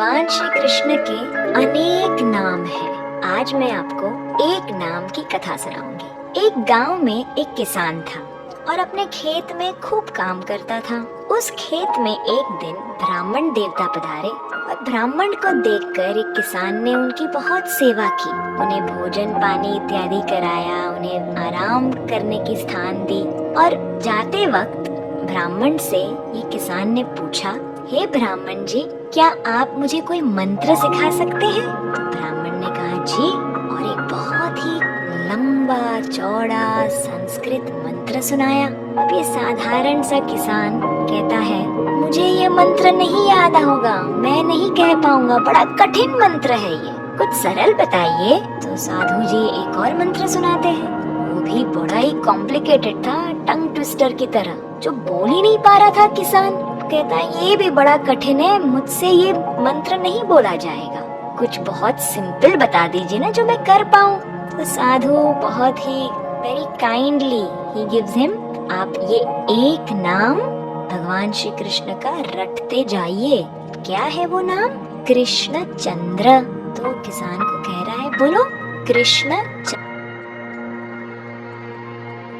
भगवान श्री कृष्ण के अनेक नाम हैं। आज मैं आपको एक नाम की कथा सुनाऊंगी। एक गांव में एक किसान था और अपने खेत में खूब काम करता था। उस खेत में एक दिन ब्राह्मण देवता पधारे और ब्राह्मण को देखकर एक किसान ने उनकी बहुत सेवा की। उन्हें भोजन पानी इत्यादि कराया, उन्हें आराम करने की स्थान दी और जाते वक्त ब्राह्मण से ये किसान ने पूछा, हे ब्राह्मण जी, क्या आप मुझे कोई मंत्र सिखा सकते हैं? तो ब्राह्मण ने कहा जी, और एक बहुत ही लंबा चौड़ा संस्कृत मंत्र सुनाया। अब ये साधारण सा किसान कहता है, मुझे ये मंत्र नहीं याद होगा, मैं नहीं कह पाऊंगा, बड़ा कठिन मंत्र है ये, कुछ सरल बताइए। तो साधु जी एक और मंत्र सुनाते हैं, वो भी बड़ा ही कॉम्प्लिकेटेड था, टंग ट्विस्टर की तरह, जो बोल ही नहीं पा रहा था किसान। कहता है ये भी बड़ा कठिन है, मुझसे ये मंत्र नहीं बोला जाएगा, कुछ बहुत सिंपल बता दीजिए ना जो मैं कर पाऊं। तो साधु बहुत ही very kindly he gives him, आप ये एक नाम भगवान श्री कृष्ण का रटते जाइए। क्या है वो नाम? कृष्ण चंद्र। तो किसान को कह रहा है, बोलो कृष्ण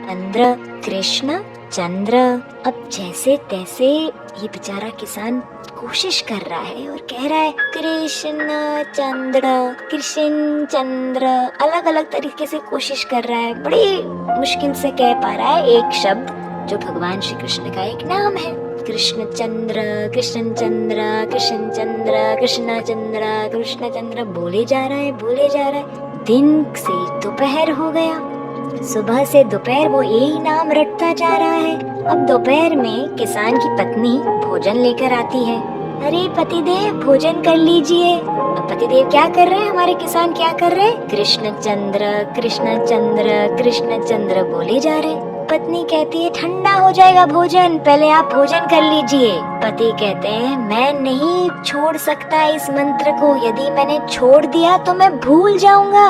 चंद्र, कृष्ण चंद्र। अब जैसे तैसे ये बेचारा किसान कोशिश कर रहा है और कह रहा है कृष्ण चंद्र, कृष्ण चंद्र, अलग अलग तरीके से कोशिश कर रहा है, बड़ी मुश्किल से कह पा रहा है एक शब्द जो भगवान श्री कृष्ण का एक नाम है। कृष्ण चंद्र, कृष्ण चंद्र, कृष्ण चंद्र, कृष्ण चंद्र, कृष्ण चंद्र बोले जा रहा है, बोले जा रहा है। दिन से दोपहर हो गया, सुबह से दोपहर वो यही नाम रटता जा रहा है। अब दोपहर में किसान की पत्नी भोजन लेकर आती है। अरे पतिदेव भोजन कर लीजिए। अब पतिदेव क्या कर रहे हैं, हमारे किसान क्या कर रहे हैं? कृष्ण चंद्र, कृष्ण चंद्र, कृष्ण चंद्र बोले जा रहे। पत्नी कहती है ठंडा हो जाएगा भोजन, पहले आप भोजन कर लीजिए। पति कहते हैं मैं नहीं छोड़ सकता इस मंत्र को, यदि मैंने छोड़ दिया तो मैं भूल जाऊंगा।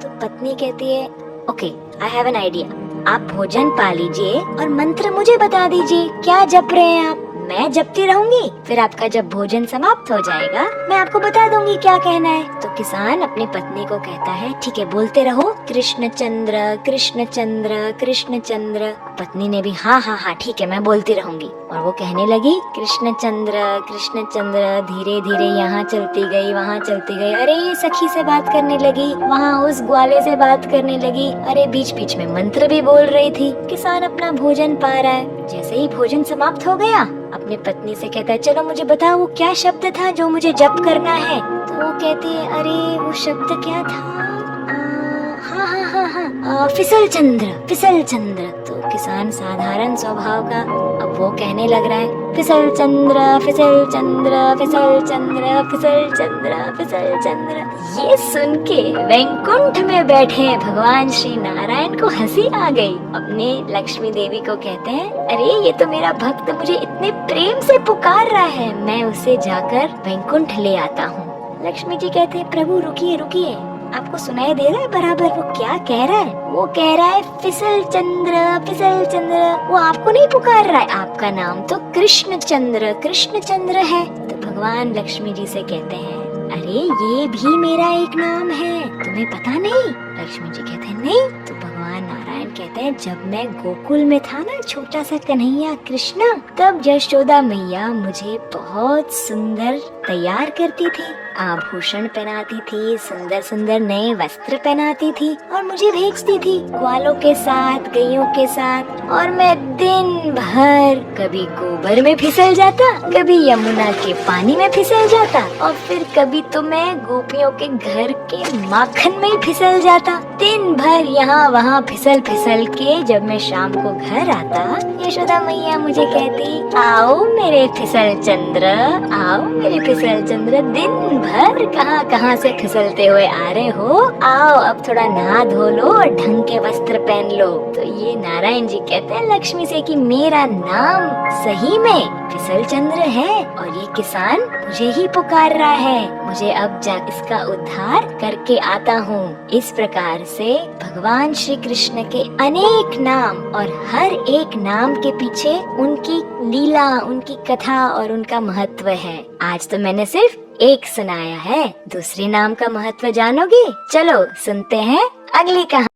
तो पत्नी कहती है okay, I have an idea, आप भोजन पा लीजिए और मंत्र मुझे बता दीजिए, क्या जप रहे हैं आप? मैं जपती रहूंगी, फिर आपका जब भोजन समाप्त हो जाएगा मैं आपको बता दूंगी क्या कहना है। तो किसान अपनी पत्नी को कहता है ठीक है बोलते रहो, कृष्ण चंद्र, कृष्ण चंद्र, कृष्ण चंद्र। पत्नी ने भी हाँ हाँ हाँ ठीक है मैं बोलती रहूंगी, और वो कहने लगी कृष्ण चंद्र, कृष्ण चंद्र। धीरे धीरे यहाँ चलती गई, वहाँ चलती गई, अरे सखी से बात करने लगी, वहाँ उस ग्वाले से बात करने लगी, अरे बीच बीच में मंत्र भी बोल रही थी। किसान अपना भोजन पा रहा है। जैसे ही भोजन समाप्त हो गया अपनी पत्नी से कहता है चलो मुझे बताओ वो क्या शब्द था जो मुझे जप करना है। तो वो कहती है अरे वो शब्द क्या था, हाँ हाँ हाँ हाँ, फिसल चंद्र, फिसल चंद्र। तो किसान साधारण स्वभाव का, अब वो कहने लग रहा है फिसल चंद्र, फिसल चंद्र, फिसल चंद्र, फिसल चंद्र, फिसल चंद्र। ये सुन के वैकुंठ में बैठे भगवान श्री नारायण को हंसी आ गई। अपने लक्ष्मी देवी को कहते हैं अरे ये तो मेरा भक्त मुझे इतने प्रेम से पुकार रहा है, मैं उसे जाकर वैकुंठ ले आता हूँ। लक्ष्मी जी कहते हैं प्रभु रुकिए रुकिए, आपको सुनाई दे रहा है बराबर वो क्या कह रहा है? वो कह रहा है फिसल चंद्र, फिसल चंद्र। वो आपको नहीं पुकार रहा है, आपका नाम तो कृष्ण चंद्र, कृष्ण चंद्र है। तो भगवान लक्ष्मी जी से कहते हैं अरे ये भी मेरा एक नाम है, तुम्हें पता नहीं? लक्ष्मी जी कहते हैं नहीं। तो भगवान नारायण कहते हैं जब मैं गोकुल में था ना, छोटा सा कन्हैया कृष्णा, तब यशोदा मैया मुझे बहुत सुंदर तैयार करती थी, आभूषण पहनाती थी, सुंदर सुंदर नए वस्त्र पहनाती थी और मुझे भेजती थी ग्वालों के साथ, गैयों के साथ, और मैं दिन भर कभी गोबर में फिसल जाता, कभी यमुना के पानी में फिसल जाता, और फिर कभी तो मैं गोपियों के घर के माखन में ही फिसल जाता। दिन भर यहाँ वहाँ फिसल फिसल के जब मैं शाम को घर आता, यशोदा मैया मुझे कहती आओ मेरे फिसल चंद्र, आओ मेरे फिसल चंद्र, दिन भर कहाँ कहाँ से फिसलते हुए आ रहे हो, आओ अब थोड़ा नहा धो लो और ढंग के वस्त्र पहन लो। तो ये नारायण जी कहते हैं लक्ष्मी से कि मेरा नाम सही में फिसल चंद्र है और ये किसान मुझे ही पुकार रहा है, मुझे अब जा इसका उद्धार करके आता हूँ। इस प्रकार से भगवान श्री कृष्ण के अनेक नाम और हर एक नाम के पीछे उनकी लीला, उनकी कथा और उनका महत्व है। आज तो मैंने सिर्फ एक सुनाया है, दूसरे नाम का महत्व जानोगे? चलो सुनते हैं अगली कहानी।